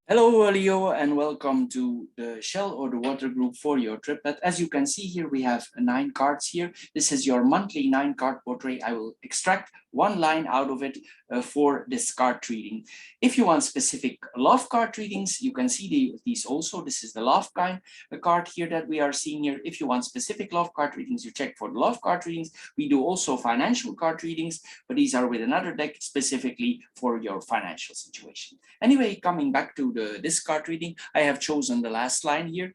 Hello, Leo, and welcome to the shell or the water group for your trip. But as you can see here, we have 9 cards here. This is your monthly 9 card portrait. I will extract one line out of it for this card reading. If you want specific love card readings, you can see these also. This is the love kind card here that we are seeing here. If you want specific love card readings, you check for the love card readings. We do also financial card readings, but these are with another deck specifically for your financial situation. Anyway, coming back to this card reading, I have chosen the last line here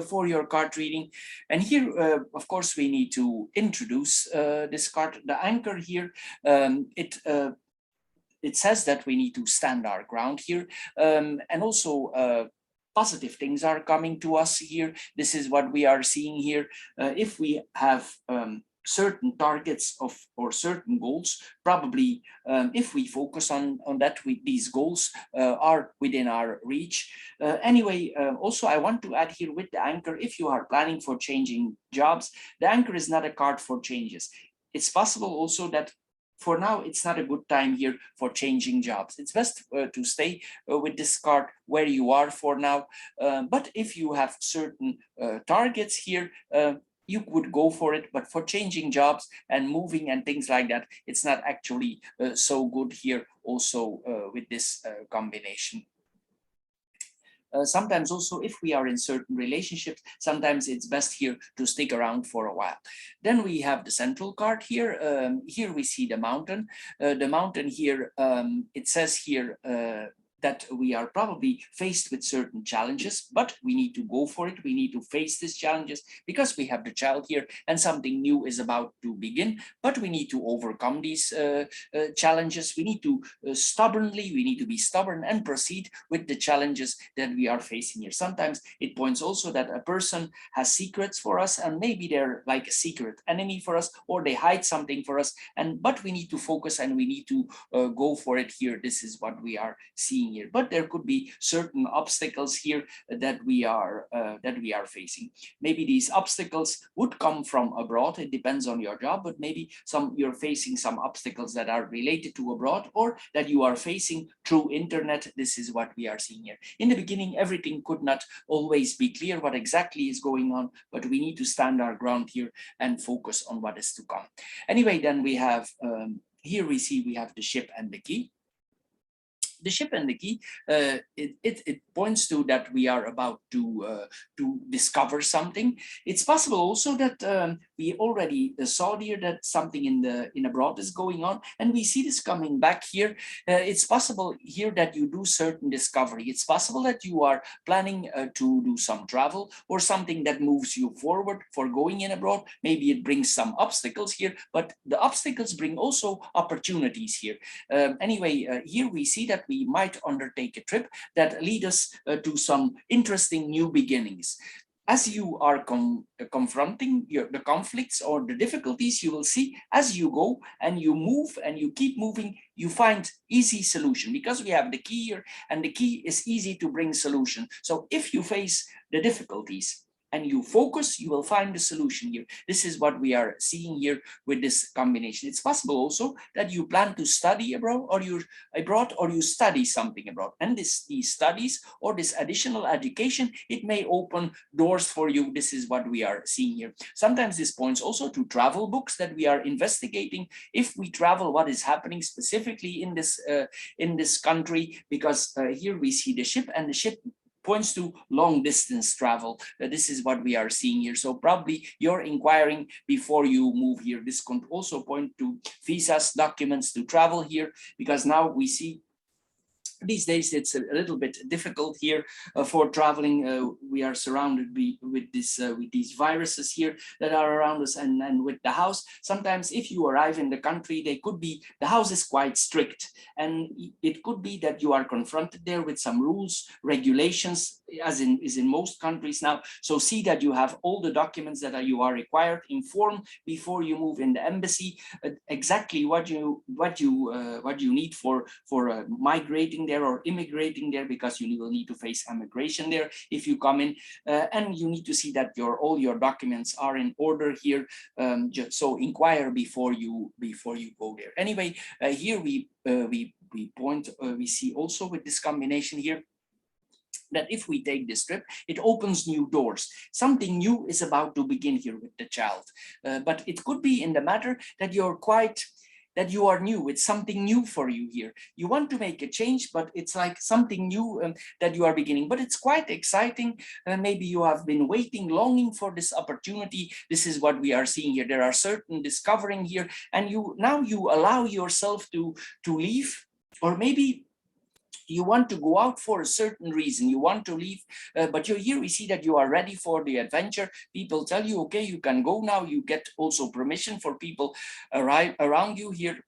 for your card reading. And here, of course, we need to introduce this card. The anchor here, it says that we need to stand our ground here, and also positive things are coming to us here. This is what we are seeing here. If we have certain targets or certain goals, probably if we focus on that, these goals are within our reach. Anyway, also I want to add here with the anchor, if you are planning for changing jobs, the anchor is not a card for changes. It's possible also that for now, it's not a good time here for changing jobs. It's best to stay with this card where you are for now. But if you have certain targets here, you would go for it. But for changing jobs and moving and things like that, it's not actually so good here also with this combination. Sometimes also if we are in certain relationships, sometimes it's best here to stick around for a while. Then we have the central card here. Here we see the mountain. The mountain here, it says here that we are probably faced with certain challenges, but we need to go for it. We need to face these challenges because we have the child here and something new is about to begin, but we need to overcome these challenges. We need to we need to be stubborn and proceed with the challenges that we are facing here. Sometimes it points also that a person has secrets for us and maybe they're like a secret enemy for us, or they hide something for us, but we need to focus and we need to go for it here. This is what we are seeing here, but there could be certain obstacles here that we are facing. Maybe these obstacles would come from abroad. It depends on your job, but maybe you're facing some obstacles that are related to abroad or that you are facing through internet. This is what we are seeing here. In the beginning, everything could not always be clear what exactly is going on, but we need to stand our ground here and focus on what is to come. Anyway, then we have here we have the ship and the key. The ship and the key, it points to that we are about to discover something. It's possible also that we already saw here that something in abroad is going on, and we see this coming back here. It's possible here that you do certain discovery. It's possible that you are planning to do some travel or something that moves you forward for going in abroad. Maybe it brings some obstacles here, but the obstacles bring also opportunities here. Anyway, here we see that we might undertake a trip that lead us to some interesting new beginnings. As you are confronting the conflicts or the difficulties, you will see as you go and you move and you keep moving, you find easy solution because we have the key here, and the key is easy to bring solution. So if you face the difficulties and you focus, you will find the solution here. This is what we are seeing here with this combination. It's possible also that you plan to study abroad or you study something abroad. And these studies or this additional education, it may open doors for you. This is what we are seeing here. Sometimes this points also to travel books that we are investigating. If we travel, what is happening specifically in this country, because here we see the ship, and the ship points to long distance travel. This is what we are seeing here. So probably you're inquiring before you move here. This can also point to visas, documents to travel here, because now we see these days it's a little bit difficult here for traveling. We are surrounded with these viruses here that are around us, and with the house. Sometimes if you arrive in the country, the house is quite strict, and it could be that you are confronted there with some rules, regulations, as is in most countries now. So see that you have all the documents that you are required. Inform before you move in the embassy exactly what you need for migrating there or immigrating there, because you will need to face immigration there if you come in, and you need to see that all your documents are in order here. So inquire before you go there. Anyway, here we see also with this combination here that if we take this trip, it opens new doors. Something new is about to begin here with the child. But it could be in the matter that that you are new. It's something new for you here. You want to make a change, but it's like something new that you are beginning. But it's quite exciting. Maybe you have been waiting, longing for this opportunity. This is what we are seeing here. There are certain discovering here, and now you allow yourself to leave, or maybe you want to go out for a certain reason, you want to leave, but you're here, we see that you are ready for the adventure. People tell you, okay, you can go now. You get also permission for people around you here.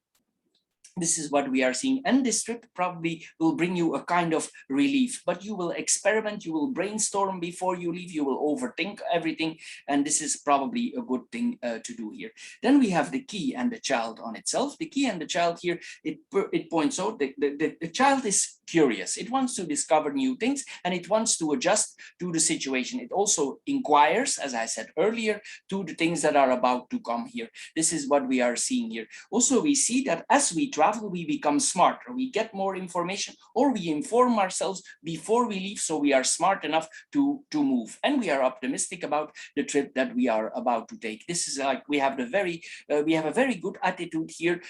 This is what we are seeing, and this trip probably will bring you a kind of relief, but you will experiment, you will brainstorm before you leave, you will overthink everything, and this is probably a good thing to do here. Then we have the key and the child on itself. The key and the child here, it points out that the child is curious, it wants to discover new things, and it wants to adjust to the situation. It also inquires, as I said earlier, to the things that are about to come here. This is what we are seeing here. Also, we see that as we travel, we become smarter, we get more information, or we inform ourselves before we leave, so we are smart enough to move, and we are optimistic about the trip that we are about to take. This is like we have a very good attitude here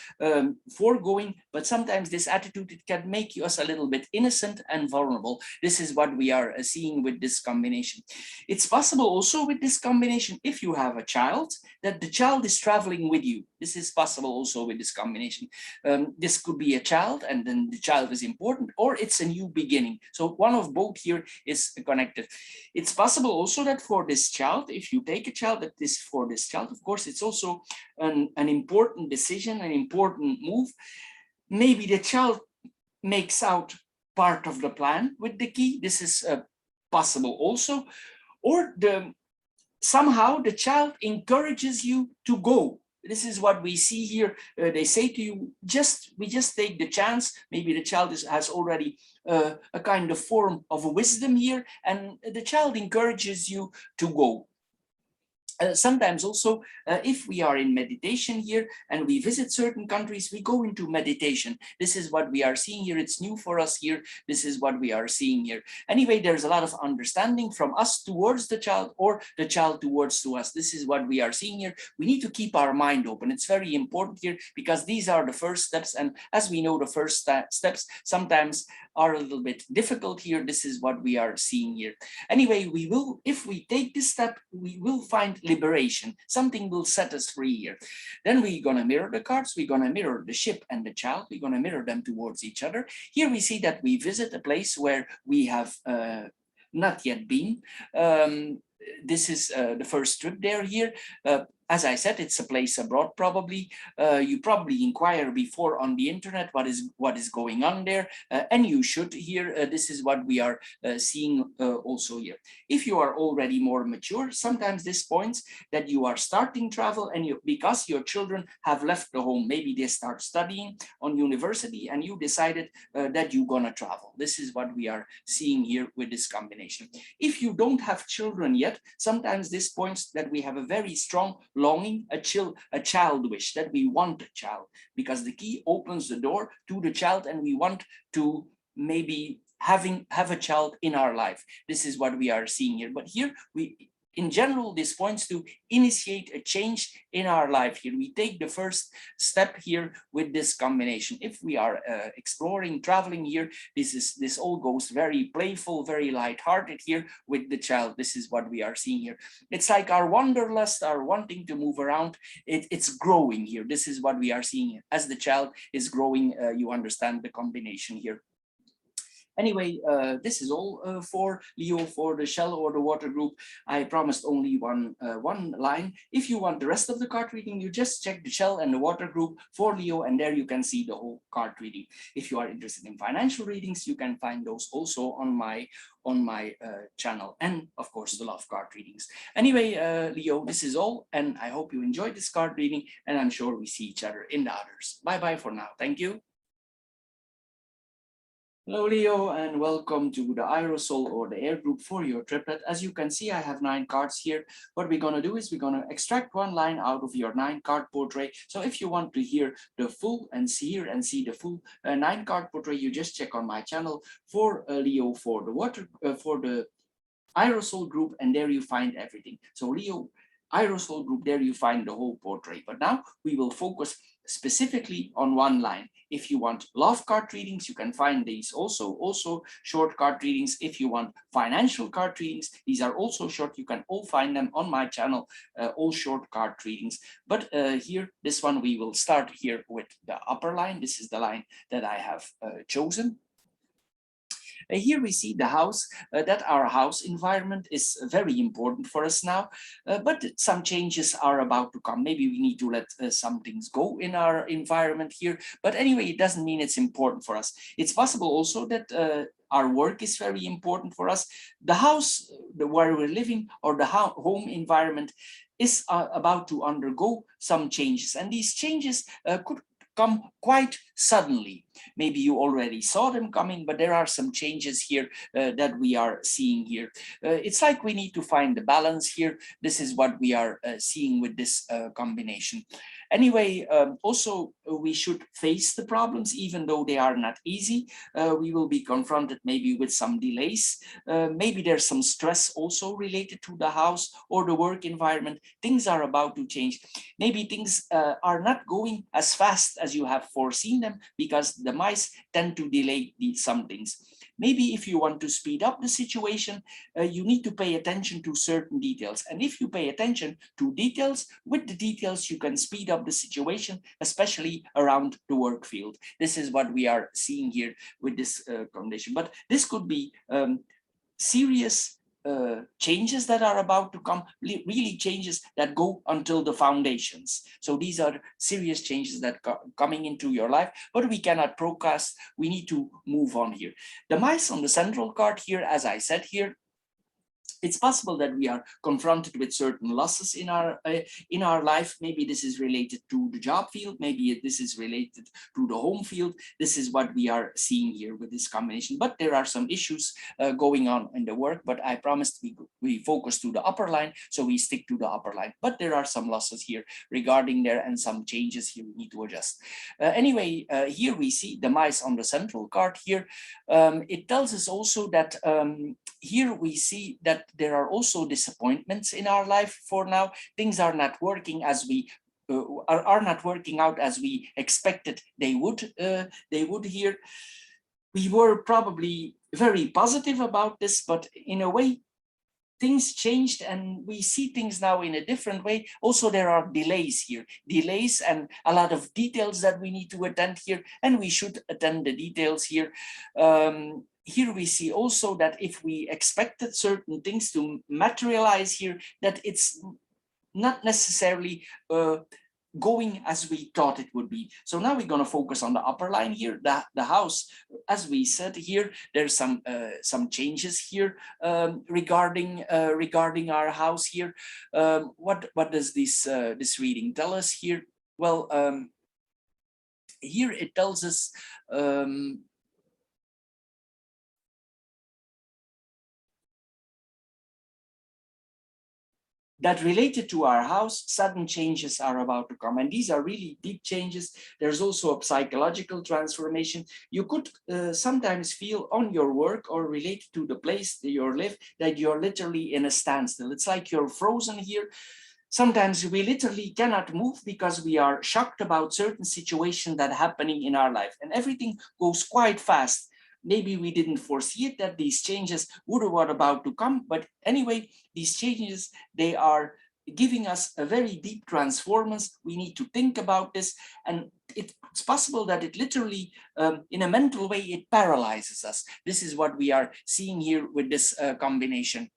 for going, but sometimes this attitude, it can make us a little bit innocent and vulnerable. This is what we are seeing with this combination. It's possible also with this combination, if you have a child, that the child is traveling with you. This is possible also with this combination. This could be a child, and then the child is important, or it's a new beginning. So one of both here is connected. It's possible also that for this child, if you take a child, that this for this child, of course, it's also an important decision, an important move. Maybe the child makes out part of the plan with the key. This is possible also. Or somehow the child encourages you to go. This is what we see here. They say to you, we just take the chance. Maybe the child has already a kind of form of wisdom here, and the child encourages you to go. Sometimes also, if we are in meditation here and we visit certain countries, we go into meditation. This is what we are seeing here. It's new for us here. This is what we are seeing here. Anyway, there's a lot of understanding from us towards the child, or the child towards to us. This is what we are seeing here. We need to keep our mind open. It's very important here, because these are the first steps. And as we know, the first steps sometimes are a little bit difficult here. This is what we are seeing here. Anyway, if we take this step, we will find liberation. Something will set us free here. Then we're going to mirror the cards. We're going to mirror the ship and the child. We're going to mirror them towards each other. Here we see that we visit a place where we have not yet been. This is the first trip there here. As I said, it's a place abroad probably. You probably inquire before on the internet what is going on there, and you should here. This is what we are seeing also here. If you are already more mature, sometimes this points that you are starting travel, and because your children have left the home, maybe they start studying on university, and you decided that you're gonna travel. This is what we are seeing here with this combination. If you don't have children yet, sometimes this points that we have a very strong longing, a child wish, that we want a child, because the key opens the door to the child, and we want to maybe have a child in our life. This is what we are seeing here. But here in general, this points to initiate a change in our life here. We take the first step here with this combination. If we are exploring, traveling here, this all goes very playful, very light-hearted here with the child. This is what we are seeing here. It's like our wanderlust, our wanting to move around, it's growing here. This is what we are seeing here. As the child is growing, you understand the combination here. Anyway, this is all for Leo, for the shell or the water group. I promised only one line. If you want the rest of the card reading, you just check the shell and the water group for Leo, and there you can see the whole card reading. If you are interested in financial readings, you can find those also on my channel, and of course the love card readings. Anyway, Leo, this is all, and I hope you enjoyed this card reading, and I'm sure we see each other in the others. Bye bye for now. Thank you. Hello, Leo, and welcome to the Aerosol or the air group for your triplet. As you can see, I have 9 cards here. What we're going to do is we're going to extract one line out of your 9-card portrait. So if you want to hear the full and see the full 9-card portrait, you just check on my channel for Leo for the for the Aerosol group, and there you find everything. So Leo Aerosol group, there you find the whole portrait. But now we will focus specifically on one line. If you want love card readings, you can find these also short card readings. If you want financial card readings, these are also short. You can all find them on my channel, all short card readings. But here, this one, we will start here with the upper line. This is the line that I have chosen. Here we see the house, that our house environment is very important for us now, but some changes are about to come. Maybe we need to let some things go in our environment here, but anyway, it doesn't mean it's important for us. It's possible also that our work is very important for us. The house where we're living, or the home environment, is about to undergo some changes, and these changes could come quite suddenly. Maybe you already saw them coming, but there are some changes here that we are seeing here. It's like we need to find the balance here. This is what we are seeing with this combination. Anyway, also we should face the problems, even though they are not easy. We will be confronted maybe with some delays. Maybe there's some stress also related to the house or the work environment. Things are about to change. Maybe things are not going as fast as you have foreseen them, because the mice tend to delay some things. Maybe if you want to speed up the situation, you need to pay attention to certain details. And if you pay attention to details, with the details, you can speed up the situation, especially around the work field. This is what we are seeing here with this condition. But this could be serious changes that are about to come, really changes that go until the foundations. So these are serious changes that are coming into your life, but we cannot procrast. We need to move on here. The mice on the central card here, as I said here, it's possible that we are confronted with certain losses in our life. Maybe this is related to the job field. Maybe this is related to the home field. This is what we are seeing here with this combination. But there are some issues going on in the work. But I promised we focus to the upper line, so we stick to the upper line. But there are some losses here regarding there, and some changes here we need to adjust. Anyway, here we see the mice on the central card here. It tells us also that here we see that there are also disappointments in our life for now. Things are not working as we are not working out as we expected they would here. We were probably very positive about this, but in a way things changed and we see things now in a different way. Also, there are delays here, delays and a lot of details that we need to attend here, and we should attend the details here. Here we see also that if we expected certain things to materialize here, that it's not necessarily going as we thought it would be. So now we're going to focus on the upper line here, the house. As we said here, there's some changes here regarding our house here. What does this reading tell us here? Well, here it tells us that related to our house, sudden changes are about to come. And these are really deep changes. There's also a psychological transformation. You could sometimes feel on your work or related to the place that you live that you're literally in a standstill. It's like you're frozen here. Sometimes we literally cannot move because we are shocked about certain situations that are happening in our life, and everything goes quite fast. Maybe we didn't foresee it, that these changes were about to come, but anyway, these changes, they are giving us a very deep transformance. We need to think about this, and it's possible that it literally, in a mental way, it paralyzes us. This is what we are seeing here with this combination.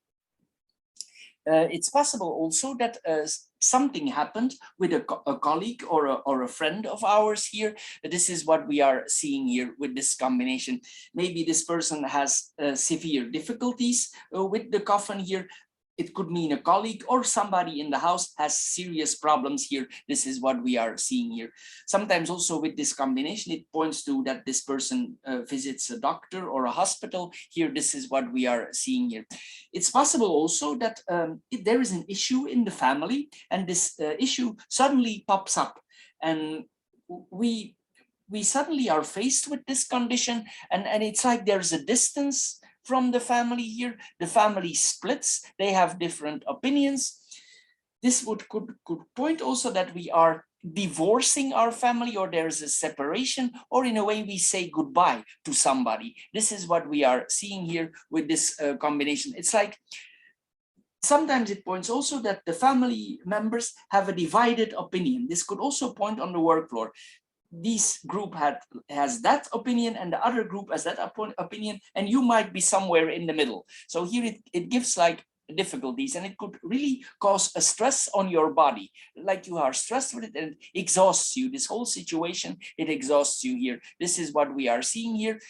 It's possible also that something happened with a colleague or a friend of ours here. This is what we are seeing here with this combination. Maybe this person has severe difficulties with the coffin here. it could mean a colleague or somebody in the house has serious problems here. This is what we are seeing here. Sometimes also with this combination, it points to that this person visits a doctor or a hospital. Here, this is what we are seeing here. It's possible also that if there is an issue in the family and this issue suddenly pops up, and we suddenly are faced with this condition, and it's like there's a distance from the family here. The family splits, they have different opinions. This could point also that we are divorcing our family, or there's a separation, or in a way we say goodbye to somebody. This is what we are seeing here with this combination. It's like sometimes it points also that the family members have a divided opinion. This could also point on the work floor. This group has that opinion and the other group has that opinion, and you might be somewhere in the middle. So here it gives like difficulties, and it could really cause a stress on your body, like you are stressed with it and it exhausts you. This whole situation, it exhausts you here. This is what we are seeing here.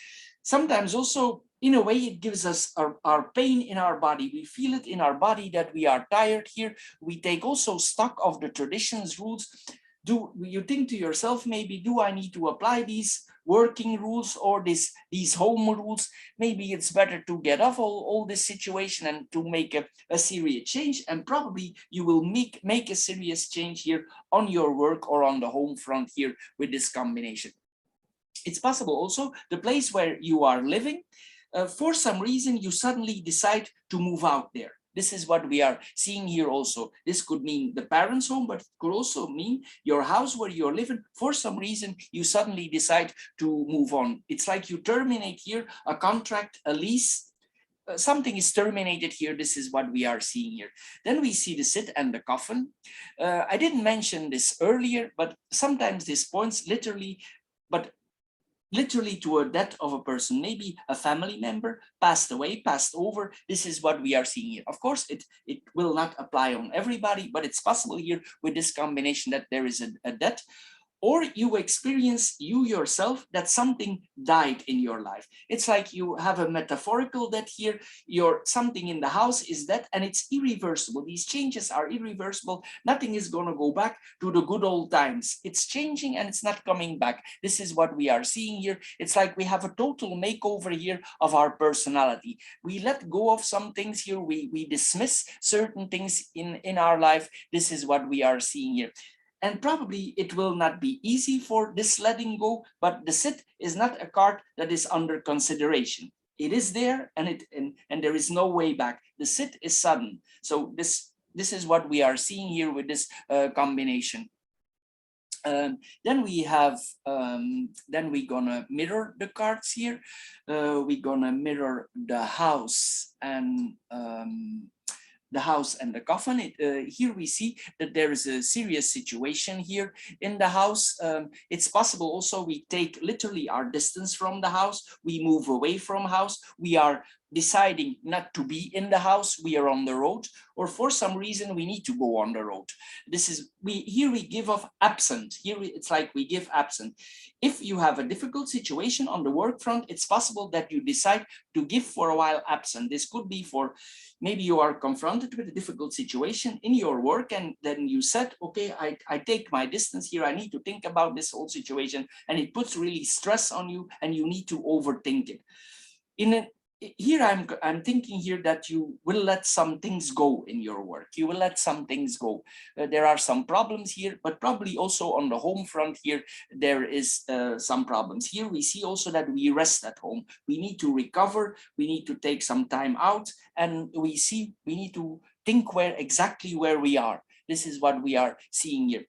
Sometimes also, in a way, it gives us our pain in our body. We feel it in our body that we are tired here. We take also stock of the traditions, rules. Do you think to yourself, maybe, do I need to apply these working rules or these home rules? Maybe it's better to get off all this situation and to make a serious change. And probably you will make a serious change here on your work or on the home front here with this combination. It's possible also the place where you are living, for some reason you suddenly decide to move out there. This is what we are seeing here also. This could mean the parents' home, but it could also mean your house where you're living. For some reason, you suddenly decide to move on. It's like you terminate here a contract, a lease. Something is terminated here. This is what we are seeing here. Then we see the sit and the coffin. I didn't mention this earlier, but sometimes this points literally to a death of a person, maybe a family member passed away, passed over. This is what we are seeing here. Of course, it will not apply on everybody, but it's possible here with this combination that there is a death, or you experience you yourself that something died in your life. It's like you have a metaphorical death here. Something in the house is dead and it's irreversible. These changes are irreversible. Nothing is going to go back to the good old times. It's changing and it's not coming back. This is what we are seeing here. It's like we have a total makeover here of our personality. We let go of some things here. We dismiss certain things in our life. This is what we are seeing here. And probably it will not be easy for this letting go, but the sit is not a card that is under consideration. It is there, and there is no way back. The sit is sudden. So this is what we are seeing here with this combination. Then we're gonna mirror the cards here. We're gonna mirror the house and the coffin. Here we see that there is a serious situation here in the house. It's possible also we take literally our distance from the house. We move away from house. We are deciding not to be in the house. We are on the road, or for some reason we need to go on the road. Here we give off absent. Here it's like we give absent. If you have a difficult situation on the work front, it's possible that you decide to give for a while absent. This could be for maybe you are confronted with a difficult situation in your work, and then you said, okay, I take my distance here. I need to think about this whole situation, and it puts really stress on you and you need to overthink it. Here I'm thinking here that you will let some things go in your work. You will let some things go. There are some problems here, but probably also on the home front here, there is some problems. Here we see also that we rest at home. We need to recover. We need to take some time out, and we need to think exactly where we are. This is what we are seeing here.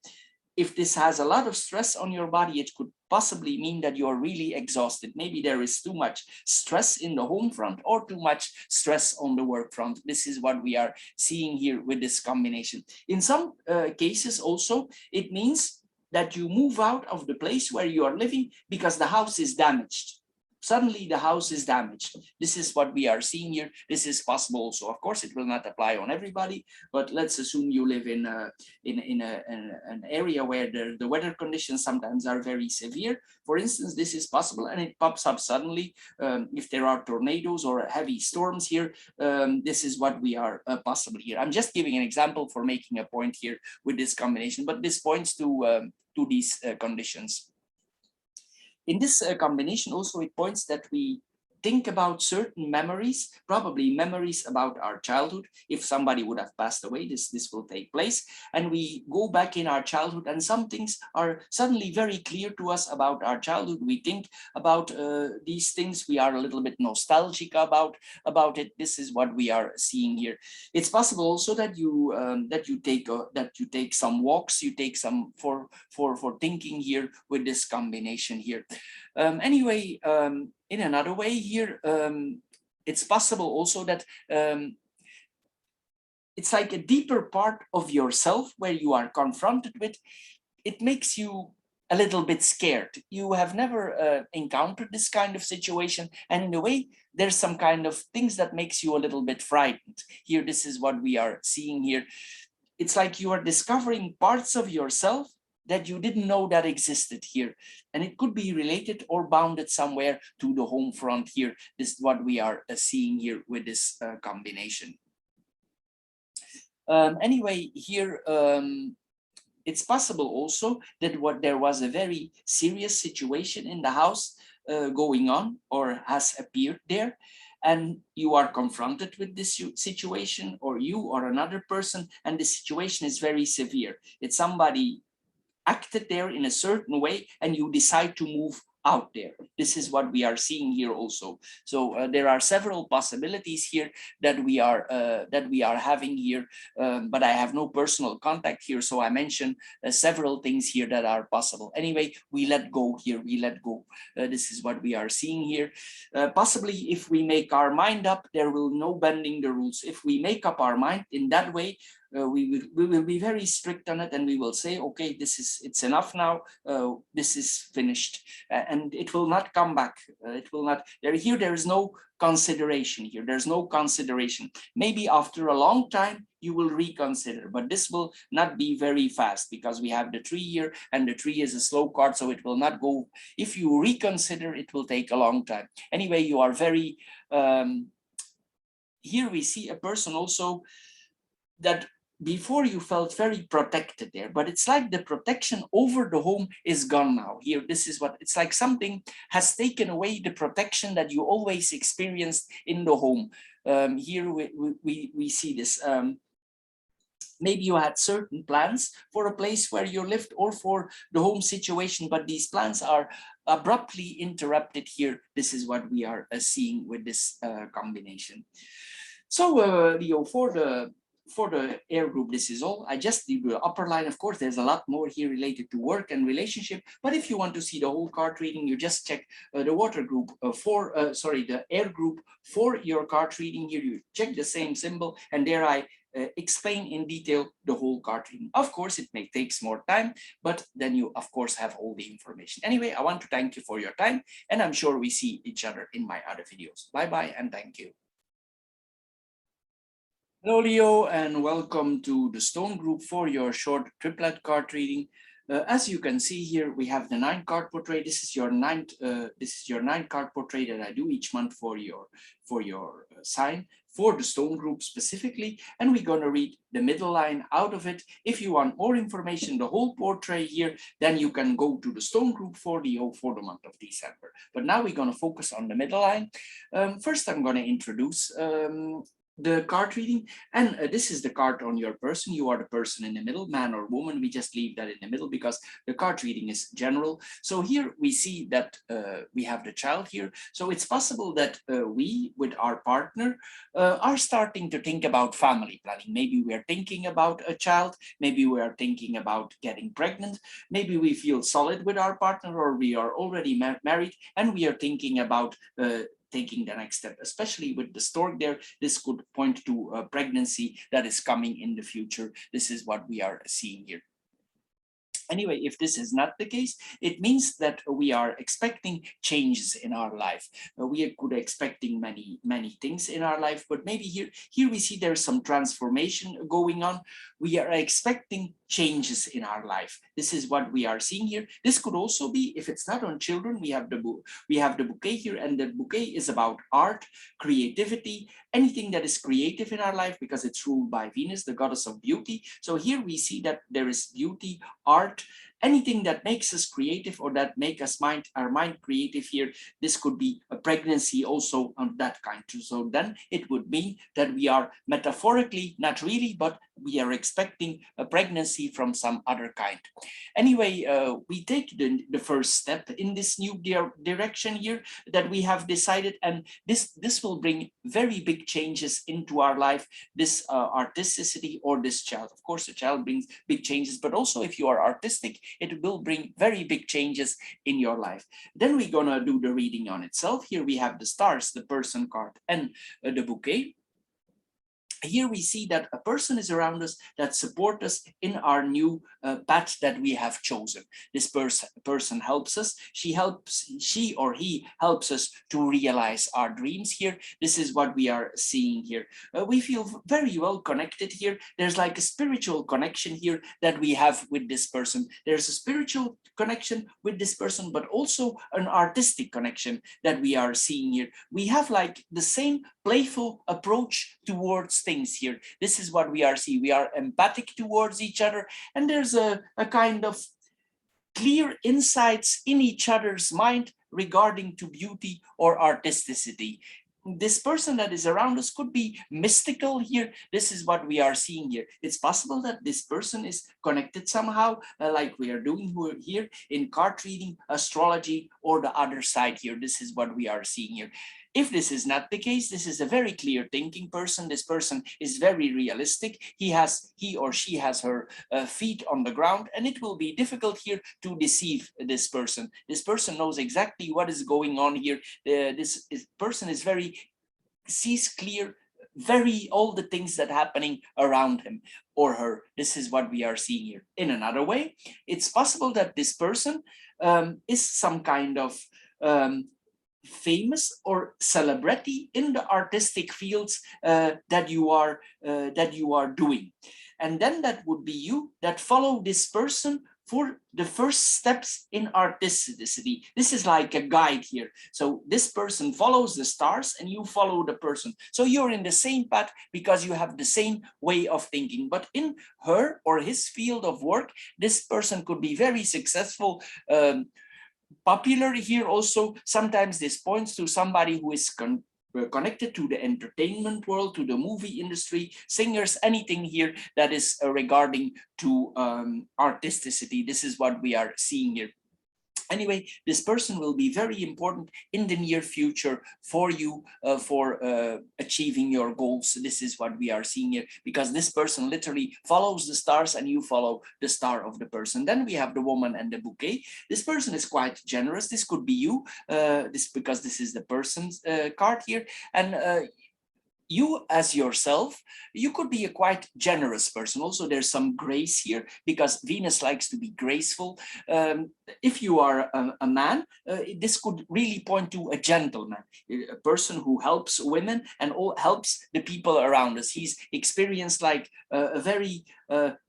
If this has a lot of stress on your body, it could possibly mean that you're really exhausted. Maybe there is too much stress in the home front or too much stress on the work front. This is what we are seeing here with this combination. In some cases also, it means that you move out of the place where you are living because the house is damaged. suddenly the house is damaged. This is what we are seeing here. This is possible also. Of course, it will not apply on everybody, but let's assume you live in an area where the weather conditions sometimes are very severe. For instance, this is possible, and it pops up suddenly. If there are tornadoes or heavy storms here, this is what we are possible here. I'm just giving an example for making a point here with this combination, but this points to these conditions. In this combination also, it points that we think about certain memories, probably memories about our childhood. If somebody would have passed away, this will take place. And we go back in our childhood, and some things are suddenly very clear to us about our childhood. We think about these things. We are a little bit nostalgic about it. This is what we are seeing here. It's possible also that you take some walks, you take some for thinking here with this combination here. Anyway, in another way here, it's possible also that it's like a deeper part of yourself where you are confronted with. It makes you a little bit scared. You have never encountered this kind of situation, and in a way, there's some kind of things that makes you a little bit frightened. Here, this is what we are seeing here. It's like you are discovering parts of yourself that you didn't know that existed here. And it could be related or bounded somewhere to the home front here. This is what we are seeing here with this combination. Anyway, here, it's possible also that there was a very serious situation in the house going on or has appeared there, and you are confronted with this situation, or you or another person, and the situation is very severe. It's somebody acted there in a certain way, and you decide to move out there. This is what we are seeing here also. So there are several possibilities here that we are having here, but I have no personal contact here, so I mentioned several things here that are possible. Anyway, we let go here, we let go. This is what we are seeing here. Possibly if we make our mind up, there will no bending the rules. If we make up our mind in that way, we will be very strict on it, and we will say, okay, it's enough now. This is finished, and it will not come back. It will not. There is no consideration here. There's no consideration. Maybe after a long time you will reconsider, but this will not be very fast because we have the 3 here, and the 3 is a slow card, so it will not go. If you reconsider, it will take a long time. Anyway, you are very. Here we see a person also that before you felt very protected there, but it's like the protection over the home is gone now. Here, this is what it's like. Something has taken away the protection that you always experienced in the home. Here we see this. Maybe you had certain plans for a place where you lived or for the home situation, but these plans are abruptly interrupted here. This is what we are seeing with this combination. So Leo, for the air group, this is all. I just did the upper line. Of course, there's a lot more here related to work and relationship. But if you want to see the whole card reading, you just check the water group the air group for your card reading. Here you check the same symbol, and there I explain in detail the whole card reading. Of course, it may take more time, but then you of course have all the information. Anyway, I want to thank you for your time, and I'm sure we see each other in my other videos. Bye bye, and thank you. Hello, Leo, and welcome to the Stone Group for your short triplet card reading. As you can see here, we have the 9 card portrait. This is your ninth card portrait that I do each month for your sign for the Stone Group specifically, and we're going to read the middle line out of it. If you want more information, the whole portrait here, then you can go to the Stone Group for the month of December. But now we're going to focus on the middle line. First, I'm going to introduce the card reading, and this is the card on your person. You are the person in the middle, man or woman. We just leave that in the middle because the card reading is general. So here we see that we have the child here. So it's possible that we, with our partner, are starting to think about family planning. Maybe we are thinking about a child. Maybe we are thinking about getting pregnant. Maybe we feel solid with our partner, or we are already married, and we are thinking about taking the next step. Especially with the stork there, this could point to a pregnancy that is coming in the future. This is what we are seeing here. Anyway, if this is not the case, it means that we are expecting changes in our life. We could expecting many things in our life, but maybe here we see there's some transformation going on. We are expecting changes in our life. This is what we are seeing here. This could also be, if it's not on children, we have the bouquet here, and the bouquet is about art, creativity, anything that is creative in our life, because it's ruled by Venus, the goddess of beauty. So here we see that there is beauty, art, anything that makes us creative or that make us our mind creative here. This could be a pregnancy also on that kind too. So then it would mean that we are metaphorically, not really, but we are expecting a pregnancy from some other kind. Anyway, we take the first step in this new direction here that we have decided, and this will bring very big changes into our life, this artisticity or this child. Of course, the child brings big changes, but also if you are artistic, it will bring very big changes in your life. Then we're gonna do the reading on itself. Here we have the stars, the person card, and the bouquet. Here we see that a person is around us that support us in our new path that we have chosen. This person helps us. She or he helps us to realize our dreams here. This is what we are seeing here. We feel very well connected here. There's like a spiritual connection here that we have with this person. There's a spiritual connection with this person, but also an artistic connection that we are seeing here. We have like the same playful approach towards things here. This is what we are seeing. We are empathic towards each other, and there's a kind of clear insights in each other's mind regarding to beauty or artisticity. This person that is around us could be mystical here. This is what we are seeing here. It's possible that this person is connected somehow, like we are doing here in card reading, astrology, or the other side here. This is what we are seeing here. If this is not the case, this is a very clear thinking person. This person is very realistic. He or she has her feet on the ground, and it will be difficult here to deceive this person. This person knows exactly what is going on here. This person is sees clear, all the things that happening around him or her. This is what we are seeing here. In another way, it's possible that this person is some kind of famous or celebrity in the artistic fields that you are doing, and then that would be you that follow this person for the first steps in artisticity. This is like a guide here. So this person follows the stars and you follow the person. So you're in the same path because you have the same way of thinking. But in her or his field of work, this person could be very successful, popular here also. Sometimes this points to somebody who is connected to the entertainment world, to the movie industry, singers, anything here that is regarding to artisticity. This is what we are seeing here. Anyway, this person will be very important in the near future for you, for achieving your goals. This is what we are seeing here, because this person literally follows the stars and you follow the star of the person. Then we have the woman and the bouquet. This person is quite generous. This could be you, because this is the person's card here. And you as yourself, you could be a quite generous person. Also, there's some grace here because Venus likes to be graceful. If you are a man, this could really point to a gentleman, a person who helps women and helps the people around us. He's experienced like a very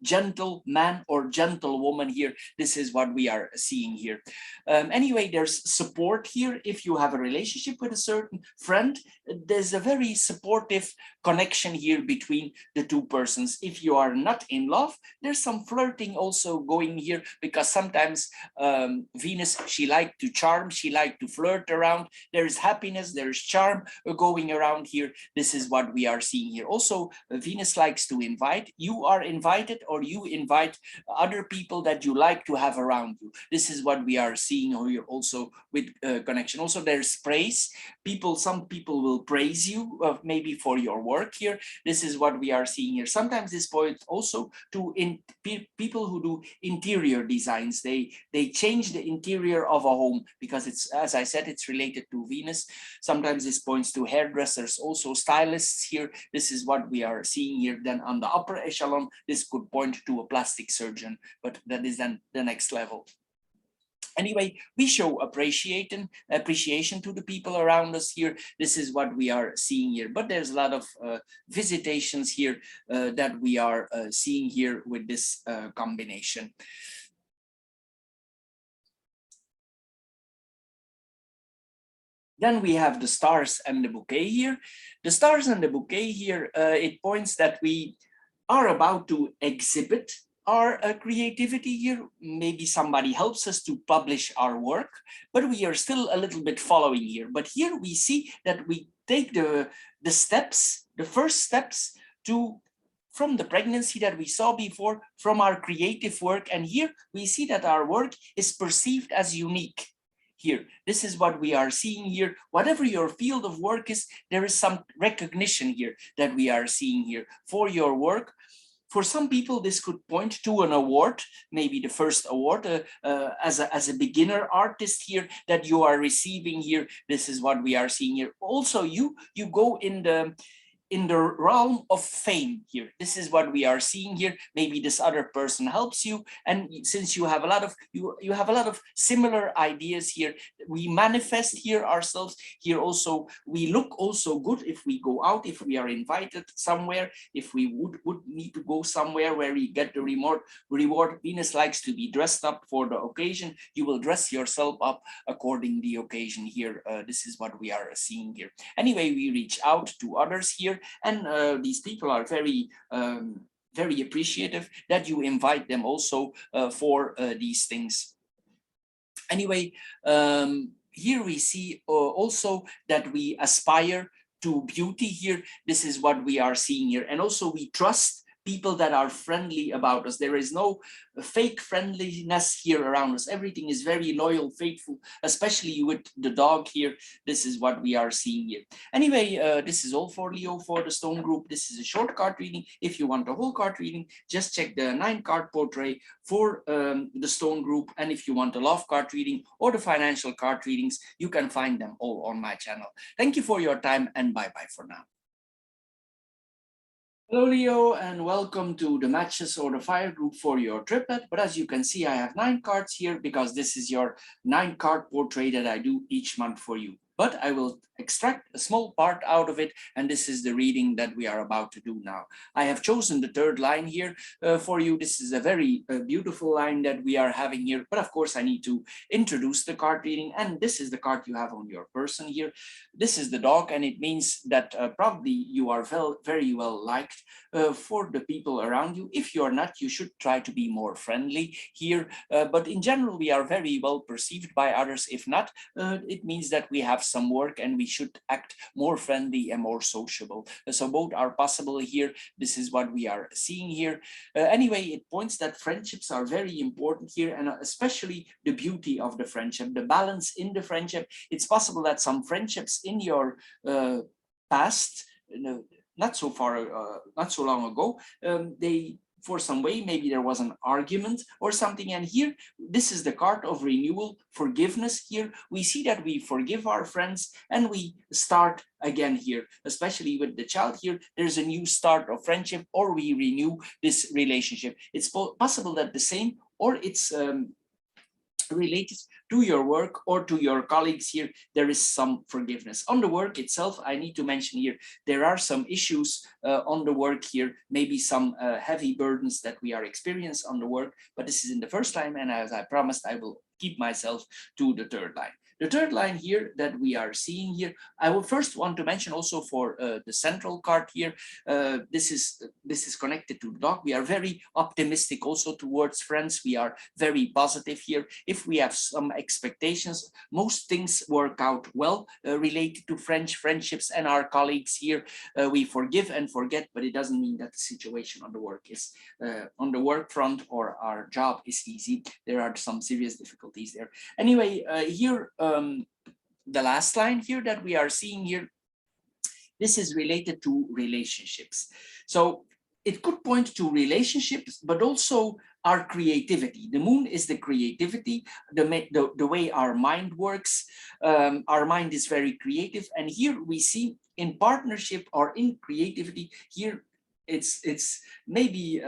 gentle man or gentle woman here. This is what we are seeing here. Anyway, there's support here. If you have a relationship with a certain friend, there's a very supportive connection here between the two persons. If you are not in love, there's some flirting also going here, because sometimes Venus, she likes to charm, she likes to flirt around. There is happiness, there is charm going around here. This is what we are seeing here. Also, Venus likes to invite. You are invited, or you invite other people that you like to have around you. This is what we are seeing here also with connection. Also, there's praise. Some people will praise you, maybe for your work here. This is what we are seeing here. Sometimes this points also to people who do interior designs. They change the interior of a home because it's, as I said, it's related to Venus. Sometimes this points to hairdressers, also stylists here. This is what we are seeing here. Then on the upper echelon, this could point to a plastic surgeon, but that is then the next level. Anyway, we show appreciation to the people around us here. This is what we are seeing here. But there's a lot of visitations here that we are seeing here with this combination. Then we have the stars and the bouquet here. The stars and the bouquet here, it points that we are about to exhibit our creativity here. Maybe somebody helps us to publish our work, but we are still a little bit following here. But here we see that we take the steps, the first steps from the pregnancy that we saw before, from our creative work. And here we see that our work is perceived as unique. Here, this is what we are seeing here. Whatever your field of work is, there is some recognition here that we are seeing here for your work. For some people, this could point to an award, maybe the first award as a beginner artist here that you are receiving here. This is what we are seeing here. Also, you go in the realm of fame here. This is what we are seeing here. Maybe this other person helps you, and since you have a lot of you have a lot of similar ideas here, we manifest here ourselves here. Also, we look also good if we go out, if we are invited somewhere, if we would need to go somewhere where we get the reward. Venus likes to be dressed up for the occasion. You will dress yourself up according the occasion here. This is what we are seeing here. Anyway, we reach out to others here. And these people are very appreciative that you invite them also for these things. Anyway, here we see also that we aspire to beauty here. This is what we are seeing here. And also we trust people that are friendly about us. There is no fake friendliness here around us. Everything is very loyal, faithful, especially with the dog here. This is what we are seeing here. Anyway, this is all for Leo for the stone group. This is a short card reading. If you want a whole card reading, just check the 9-card portrait for the stone group. And if you want a love card reading or the financial card readings, you can find them all on my channel. Thank you for your time, and bye-bye for now. Hello Leo, and welcome to the matches or the fire group for your triplet. But as you can see, I have 9 cards here because this is your 9-card portrait that I do each month for you. But I will extract a small part out of it, and this is the reading that we are about to do now. I have chosen the 3rd line here for you. This is a very beautiful line that we are having here, but of course I need to introduce the card reading, and this is the card you have on your person here. This is the dog, and it means that probably you are very well liked for the people around you. If you are not, you should try to be more friendly here, but in general we are very well perceived by others. If not, it means that we have some work and we should act more friendly and more sociable. So both are possible here. This is what we are seeing here. Anyway, it points that friendships are very important here, and especially the beauty of the friendship, the balance in the friendship. It's possible that some friendships in your past, not so long ago, they for some way, maybe there was an argument or something. And here, this is the card of renewal, forgiveness here. We see that we forgive our friends and we start again here, especially with the child here. There's a new start of friendship, or we renew this relationship. It's possible that the same, or it's related to your work or to your colleagues here, there is some forgiveness. On the work itself, I need to mention here, there are some issues on the work here, maybe some heavy burdens that we are experiencing on the work, but this is in the first time, and as I promised, I will keep myself to the 3rd line. The 3rd line here that we are seeing here, I will first want to mention also for the central card here, this is connected to the dog. We are very optimistic also towards friends. We are very positive here. If we have some expectations, most things work out well related to friendships and our colleagues here. We forgive and forget, but it doesn't mean that the situation on the work is on the work front or our job is easy. There are some serious difficulties there. Anyway, here the last line here that we are seeing here, this is related to relationships. So it could point to relationships, but also our creativity. The moon is the creativity, the way our mind works. Our mind is very creative. And here we see in partnership or in creativity, here it's maybe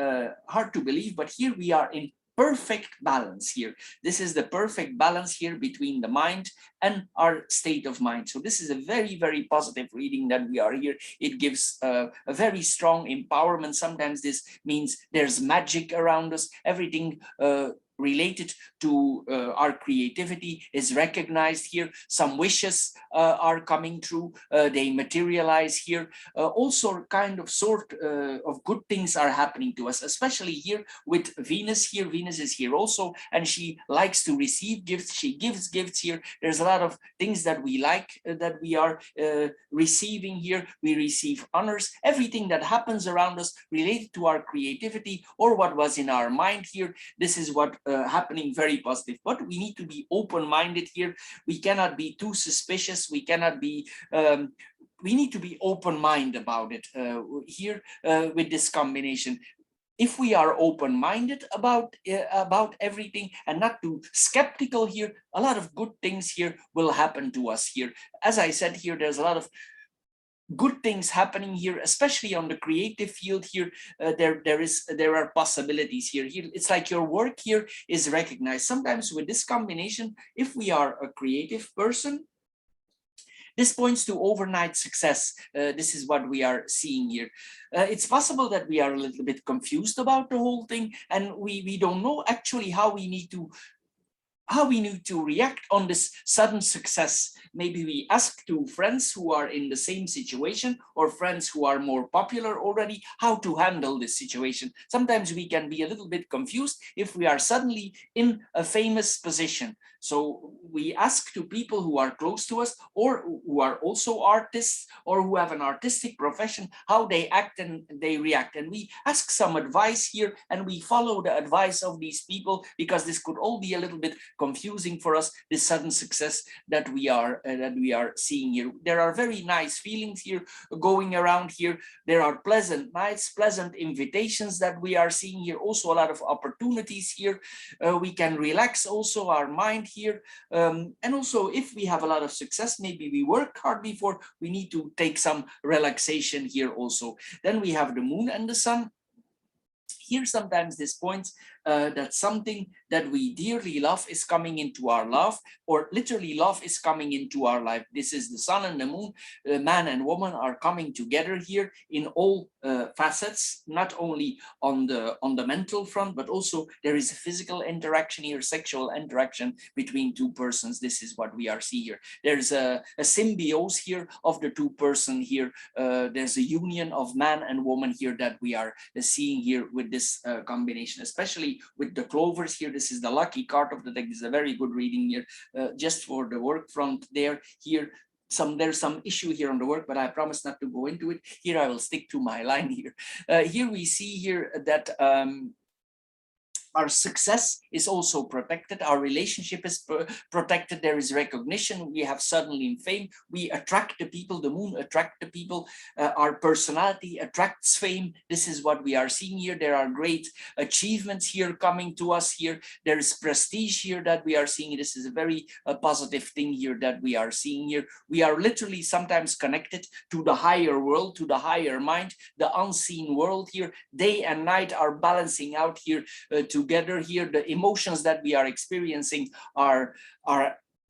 hard to believe, but here we are in perfect balance here. This is the perfect balance here between the mind and our state of mind. So this is a very, very positive reading that we are here. It gives a very strong empowerment. Sometimes this means there's magic around us. Everything related to our creativity is recognized here. Some wishes are coming true, they materialize here. Also kind of sort of good things are happening to us, especially here with Venus here. Venus is here also, and she likes to receive gifts. She gives gifts here. There's a lot of things that we like, that we are receiving here. We receive honors. Everything that happens around us related to our creativity or what was in our mind here, this is what happening very positive. But we need to be open-minded here. We cannot be too suspicious. We cannot be we need to be open-minded about it here with this combination. If we are open-minded about everything and not too skeptical here, a lot of good things here will happen to us here. As I said here, there's a lot of good things happening here, especially on the creative field here. There are possibilities here. It's like your work here is recognized. Sometimes with this combination, if we are a creative person, this points to overnight success. This is what we are seeing here. It's possible that we are a little bit confused about the whole thing, and we don't know actually how we need to react on this sudden success. Maybe we ask to friends who are in the same situation or friends who are more popular already how to handle this situation. Sometimes we can be a little bit confused if we are suddenly in a famous position. So we ask to people who are close to us or who are also artists or who have an artistic profession how they act and they react. And we ask some advice here and we follow the advice of these people, because this could all be a little bit confusing for us, this sudden success that we are seeing here. There are very nice feelings here going around here. There are pleasant nights, pleasant invitations that we are seeing here. Also a lot of opportunities here. We can relax also our mind here. And also if we have a lot of success, maybe we work hard before, we need to take some relaxation here also. Then we have the moon and the sun. Here sometimes this points that something that we dearly love is coming into our life, or literally love is coming into our life. This is the sun and the moon. Man and woman are coming together here in all facets, not only on the mental front, but also there is a physical interaction here, sexual interaction between two persons. This is what we are seeing here. There's a symbiosis here of the two persons here. There's a union of man and woman here that we are seeing here with this combination, especially with the clovers here. This is the lucky card of the deck. This is a very good reading here, just for the work front there. Here there's some issue here on the work, but I promise not to go into it. Here I will stick to my line here. Here we see here that our success is also protected. Our relationship is protected. There is recognition. We have suddenly fame. We attract the people. The moon attracts the people. Our personality attracts fame. This is what we are seeing here. There are great achievements here coming to us here. There is prestige here that we are seeing. This is a very positive thing here that we are seeing here. We are literally sometimes connected to the higher world, to the higher mind, the unseen world here. Day and night are balancing out here together here. The emotions that we are experiencing are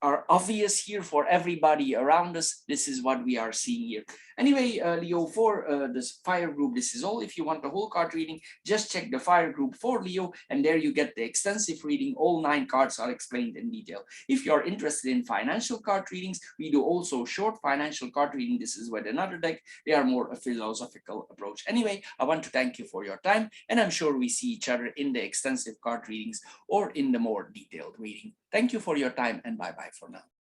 obvious here for everybody around us. This is what we are seeing here. Anyway, Leo, for this fire group, this is all. If you want the whole card reading, just check the fire group for Leo, and there you get the extensive reading. All 9 cards are explained in detail. If you're interested in financial card readings, we do also short financial card reading. This is with another deck. They are more a philosophical approach. Anyway, I want to thank you for your time, and I'm sure we see each other in the extensive card readings or in the more detailed reading. Thank you for your time, and bye-bye for now.